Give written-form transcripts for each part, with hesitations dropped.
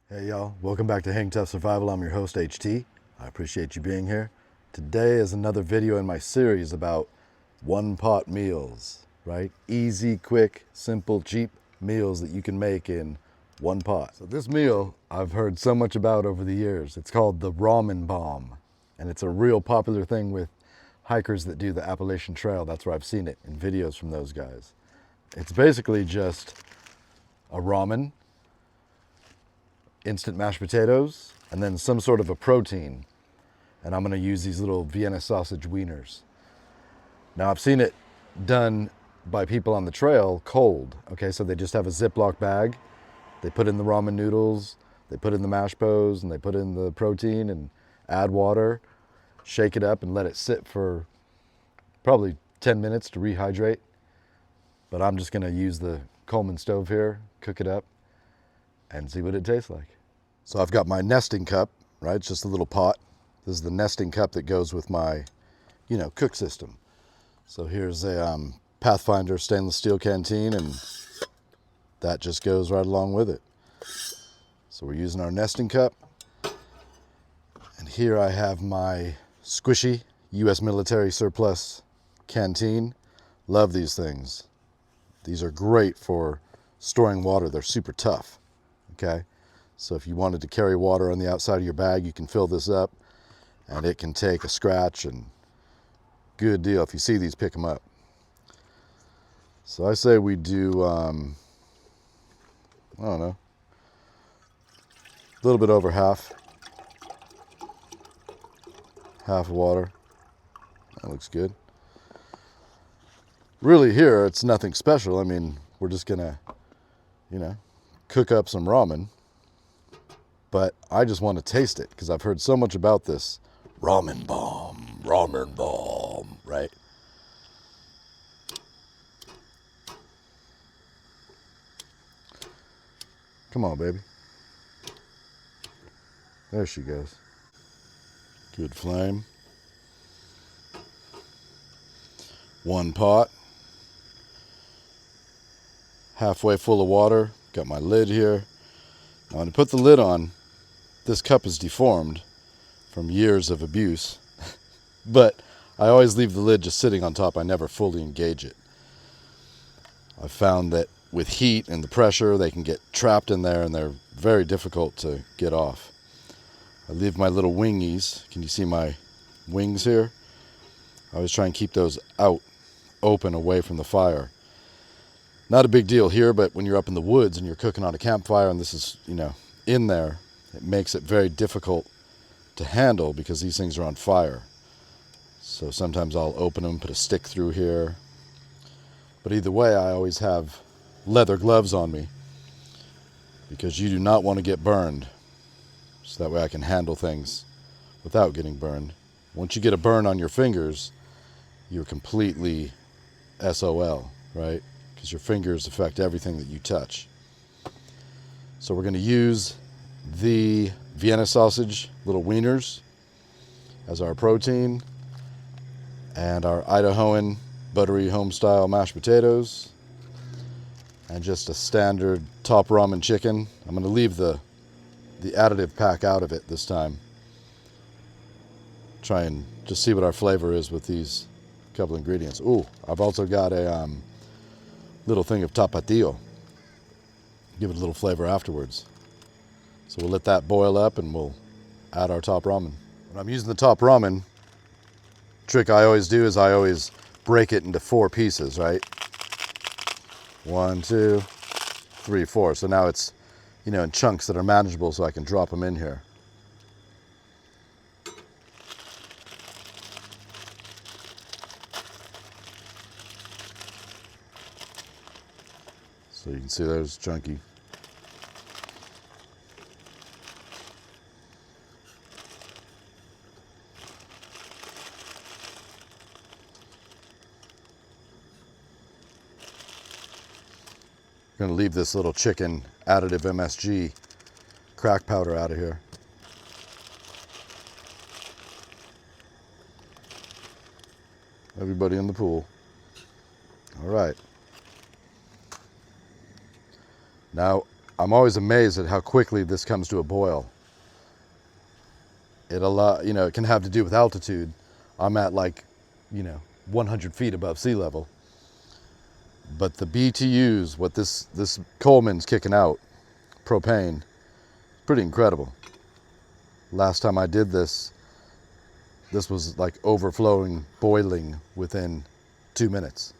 Hey y'all, welcome back to Hang Tough Survival. I'm your host HT. I appreciate you being here. Today is another video in my series about one pot meals, right? Easy, quick, simple, cheap meals that you can make in one pot. So this meal I've heard so much about over the years. It's called the Ramen Bomb, and it's a real popular thing with hikers that do the Appalachian Trail. That's where I've seen it in videos from those guys. It's basically just a ramen, instant mashed potatoes, and then some sort of a protein. And I'm gonna use these little Vienna sausage wieners. Now I've seen it done by people on the trail cold. Okay, so they just have a Ziploc bag. They put in the ramen noodles, they put in the mashed po's, and they put in the protein and add water, shake it up and let it sit for probably 10 minutes to rehydrate. But I'm just gonna use the Coleman stove here, cook it up, and see what it tastes like. So I've got my nesting cup, right? It's just a little pot. This is the nesting cup that goes with my, cook system. So here's a Pathfinder stainless steel canteen, and that just goes right along with it. So we're using our nesting cup. And here I have my squishy U.S. military surplus canteen. Love these things. These are great for storing water. They're super tough. Okay, so if you wanted to carry water on the outside of your bag, you can fill this up and it can take a scratch, and good deal. If you see these, pick them up. So I say we do, I don't know, a little bit over half water. That looks good. Really here, it's nothing special. I mean, we're just gonna, cook up some ramen, but I just want to taste it because I've heard so much about this ramen bomb, right? Come on, baby. There she goes. Good flame. One pot. Halfway full of water. Got my lid here. Now, when I put the lid on, this cup is deformed from years of abuse, but I always leave the lid just sitting on top. I never fully engage it. I've found that with heat and the pressure, they can get trapped in there and they're very difficult to get off. I leave my little wingies. Can you see my wings here? I always try and keep those out, open, away from the fire. Not a big deal here, but when you're up in the woods and you're cooking on a campfire and this is, in there, it makes it very difficult to handle because these things are on fire. So sometimes I'll open them, put a stick through here. But either way, I always have leather gloves on me because you do not want to get burned. So that way I can handle things without getting burned. Once you get a burn on your fingers, you're completely SOL, right? Because your fingers affect everything that you touch. So we're going to use the Vienna sausage little wieners as our protein, and our Idahoan buttery home style mashed potatoes, and just a standard top ramen chicken. I'm going to leave the additive pack out of it this time. Try and just see what our flavor is with these couple ingredients. Ooh, I've also got a little thing of Tapa Tio. Give it a little flavor afterwards. So we'll let that boil up and we'll add our top ramen. When I'm using the top ramen, trick I always do is I always break it into 4 pieces, right? 1, 2, 3, 4. So now it's, in chunks that are manageable so I can drop them in here. So you can see there's chunky. I'm going to leave this little chicken additive MSG crack powder out of here. Everybody in the pool. All right. Now, I'm always amazed at how quickly this comes to a boil. It can have to do with altitude. I'm at like, 100 feet above sea level. But the BTUs, what this Coleman's kicking out, propane, pretty incredible. Last time I did this was like overflowing, boiling within 2 minutes.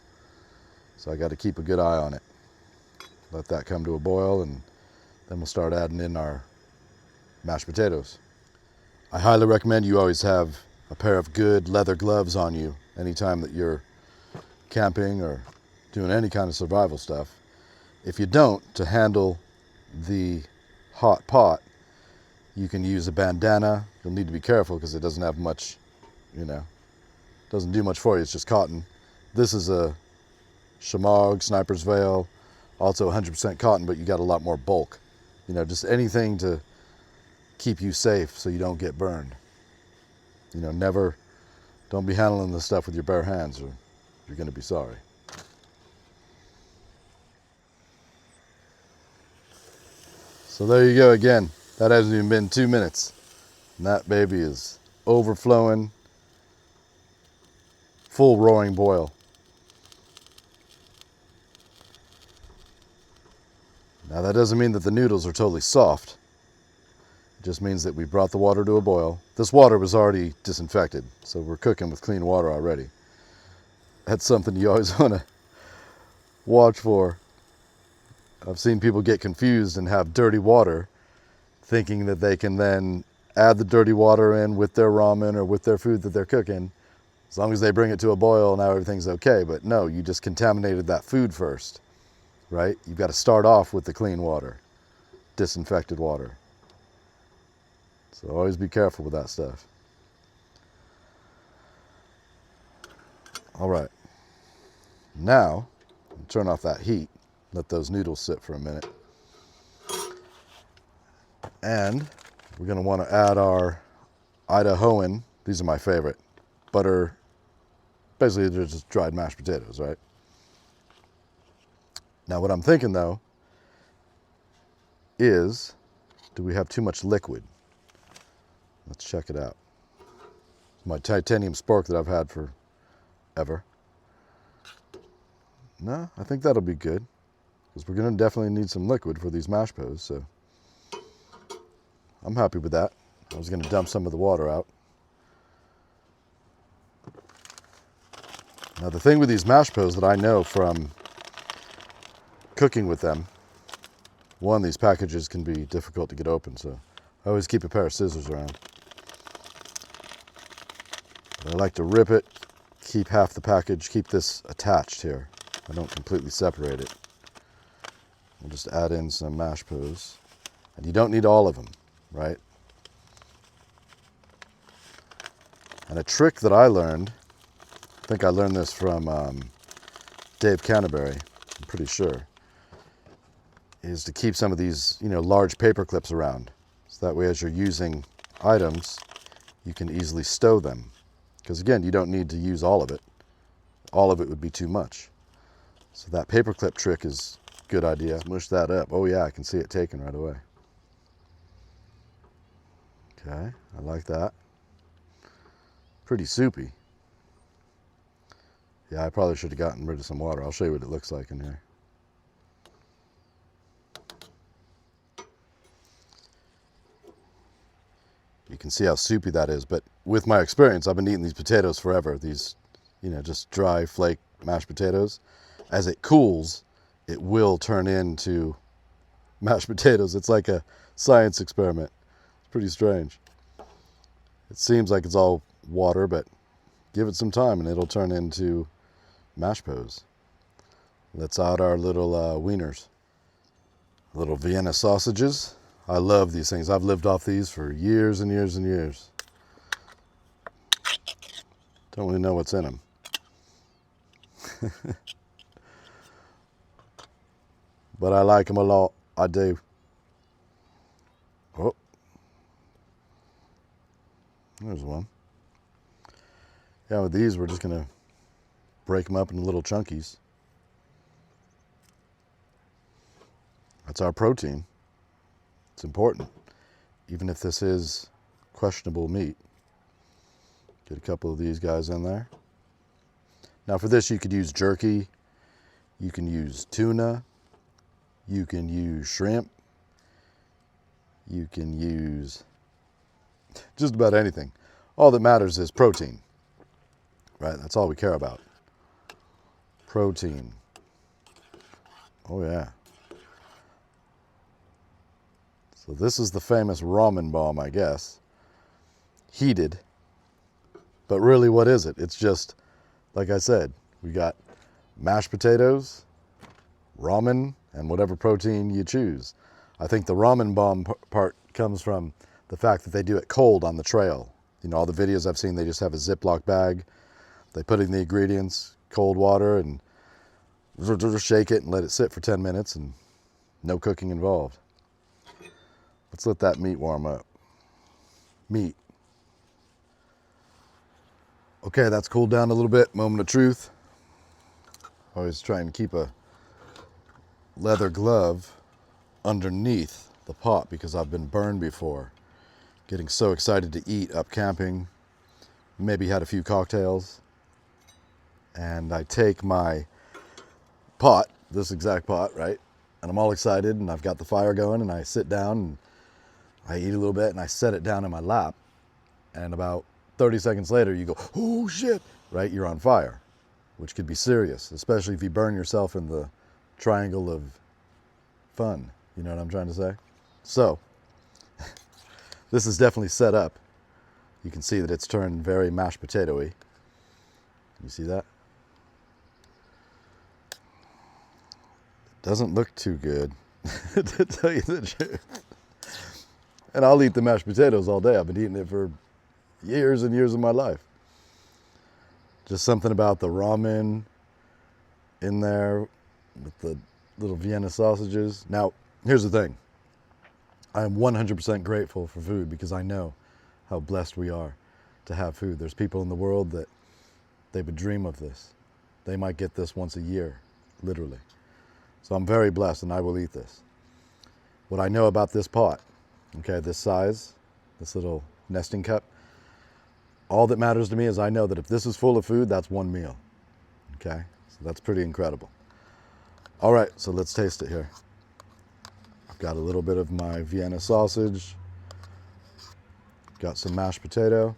So I got to keep a good eye on it. Let that come to a boil, and then we'll start adding in our mashed potatoes. I highly recommend you always have a pair of good leather gloves on you anytime that you're camping or doing any kind of survival stuff. If you don't, to handle the hot pot, you can use a bandana. You'll need to be careful because it doesn't have much, doesn't do much for you. It's just cotton. This is a Shamog, Sniper's Veil, also 100% cotton, but you got a lot more bulk. Just anything to keep you safe so you don't get burned. Don't be handling this stuff with your bare hands or you're going to be sorry. So there you go again. That hasn't even been 2 minutes. And that baby is overflowing, full roaring boil. Now that doesn't mean that the noodles are totally soft. It just means that we brought the water to a boil. This water was already disinfected, so we're cooking with clean water already. That's something you always want to watch for. I've seen people get confused and have dirty water, thinking that they can then add the dirty water in with their ramen or with their food that they're cooking. As long as they bring it to a boil, now everything's okay. But no, you just contaminated that food first, right? You've got to start off with the clean water, disinfected water. So always be careful with that stuff. All right. Now, turn off that heat. Let those noodles sit for a minute. And we're going to want to add our Idahoan. These are my favorite. Butter. Basically, they're just dried mashed potatoes, right? Now, what I'm thinking, though, is, do we have too much liquid? Let's check it out. It's my titanium spork that I've had forever. No, I think that'll be good. Because we're going to definitely need some liquid for these mashed potatoes, so I'm happy with that. I was going to dump some of the water out. Now the thing with these mashed potatoes that I know from cooking with them, one, these packages can be difficult to get open, so I always keep a pair of scissors around. But I like to rip it, keep half the package, keep this attached here. I don't completely separate it. We'll just add in some mashed potatoes. And you don't need all of them, right? And a trick that I learned, I think I learned this from Dave Canterbury, I'm pretty sure, is to keep some of these, large paper clips around. So that way as you're using items, you can easily stow them. Because again, you don't need to use all of it. All of it would be too much. So that paper clip trick is a good idea. Smush that up. Oh yeah, I can see it taken right away. Okay, I like that. Pretty soupy. Yeah, I probably should have gotten rid of some water. I'll show you what it looks like in here. You can see how soupy that is, but with my experience, I've been eating these potatoes forever. These, just dry flake mashed potatoes. As it cools, it will turn into mashed potatoes. It's like a science experiment. It's pretty strange. It seems like it's all water, but give it some time and it'll turn into mashed potatoes. Let's add our little wieners. Little Vienna sausages. I love these things. I've lived off these for years and years and years. Don't really know what's in them. But I like them a lot. I do. Oh. There's one. Yeah, with these, we're just going to break them up into little chunkies. That's our protein. It's important, even if this is questionable meat. Get a couple of these guys in there. Now for this, you could use jerky, you can use tuna, you can use shrimp, you can use just about anything. All that matters is protein, right? That's all we care about. Protein. Oh yeah. So this is the famous ramen bomb, I guess. Heated. But really, what is it? It's just, like I said, we got mashed potatoes, ramen, and whatever protein you choose. I think the ramen bomb part comes from the fact that they do it cold on the trail. You know, all the videos I've seen, they just have a Ziploc bag. They put in the ingredients, cold water, and shake it and let it sit for 10 minutes and no cooking involved. Let's let that meat warm up. Meat. Okay, that's cooled down a little bit. Moment of truth. Always trying to keep a leather glove underneath the pot because I've been burned before. Getting so excited to eat up camping. Maybe had a few cocktails. And I take my pot, this exact pot, right? And I'm all excited and I've got the fire going and I sit down and I eat a little bit and I set it down in my lap. And about 30 seconds later, you go, oh shit, right? You're on fire, which could be serious, especially if you burn yourself in the triangle of fun. You know what I'm trying to say? So, this is definitely set up. You can see that it's turned very mashed potato-y. You see that? Doesn't look too good, to tell you the truth. And I'll eat the mashed potatoes all day. I've been eating it for years and years of my life. Just something about the ramen in there with the little Vienna sausages. Now, here's the thing. I am 100% grateful for food because I know how blessed we are to have food. There's people in the world that they would dream of this. They might get this once a year, literally. So I'm very blessed and I will eat this. What I know about this pot, okay, this size, this little nesting cup, all that matters to me is I know that if this is full of food, that's one meal, okay? So that's pretty incredible. All right, so let's taste it here. I've got a little bit of my Vienna sausage, got some mashed potato.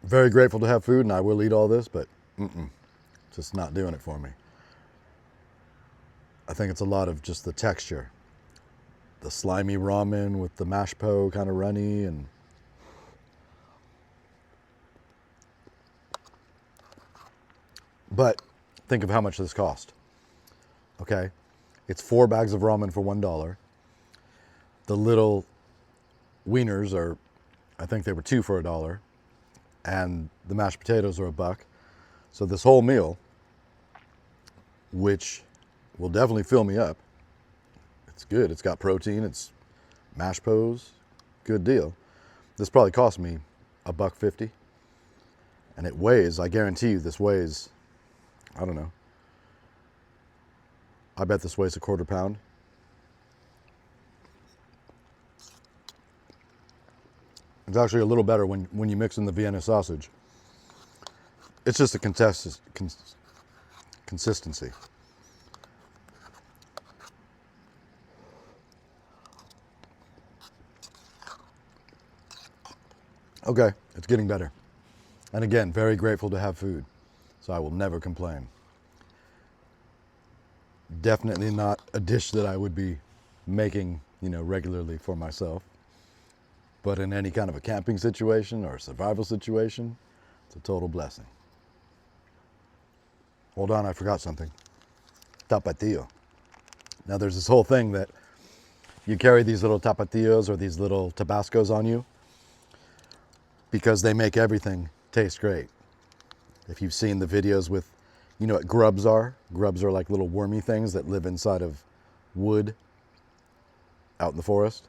Very grateful to have food, and I will eat all this, but just not doing it for me. I think it's a lot of just the texture. The slimy ramen with the mashed po kind of runny, and but think of how much this cost. Okay, it's 4 bags of ramen for $1. The little wieners are, I think they were 2 for $1. And the mashed potatoes are $1. So this whole meal, which will definitely fill me up, it's good. It's got protein, it's mashed pos, good deal. This probably cost me $1.50. And it weighs, I guarantee you this weighs, I don't know, I bet this weighs a quarter pound. It's actually a little better when you mix in the Vienna sausage. It's just a consistency. Okay, it's getting better. And again, very grateful to have food. So I will never complain. Definitely not a dish that I would be making, regularly for myself. But in any kind of a camping situation or a survival situation, it's a total blessing. Hold on, I forgot something. Tapa Tio. Now there's this whole thing that you carry these little Tapa Tios or these little Tabascos on you because they make everything taste great. If you've seen the videos with, you know what grubs are? Grubs are like little wormy things that live inside of wood out in the forest.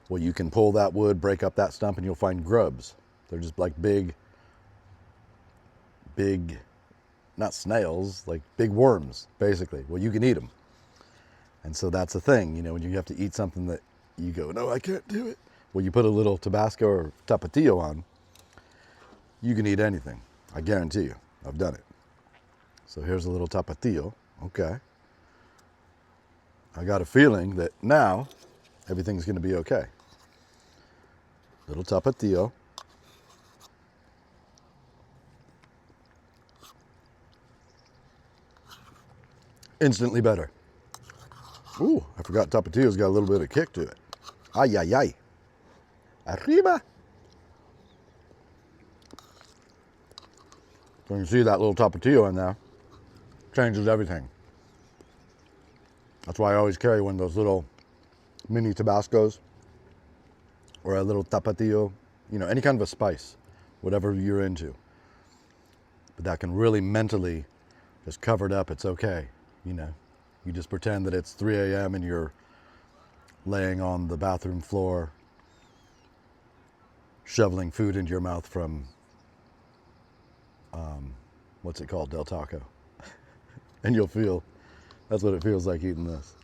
Well, you can pull that wood, break up that stump, and you'll find grubs. They're just like big, not snails, like big worms, basically. Well, you can eat them. And so that's the thing, you know, when you have to eat something that you go, no, I can't do it. Well, you put a little Tabasco or Tapa Tio on, you can eat anything. I guarantee you. I've done it. So here's a little Tapa Tio. Okay. I got a feeling that now everything's going to be okay. Little Tapa Tio. Instantly better. Ooh, I forgot Tapa Tio's got a little bit of kick to it. Ay, ay, ay. Arriba. So you can see that little Tapa Tio in there. Changes everything. That's why I always carry one of those little mini Tabascos or a little Tapa Tio, you know, any kind of a spice, whatever you're into. But that can really mentally just cover it up. It's okay, you know. You just pretend that it's 3 a.m. and you're laying on the bathroom floor, shoveling food into your mouth from, what's it called, Del Taco. And you'll feel, that's what it feels like eating this.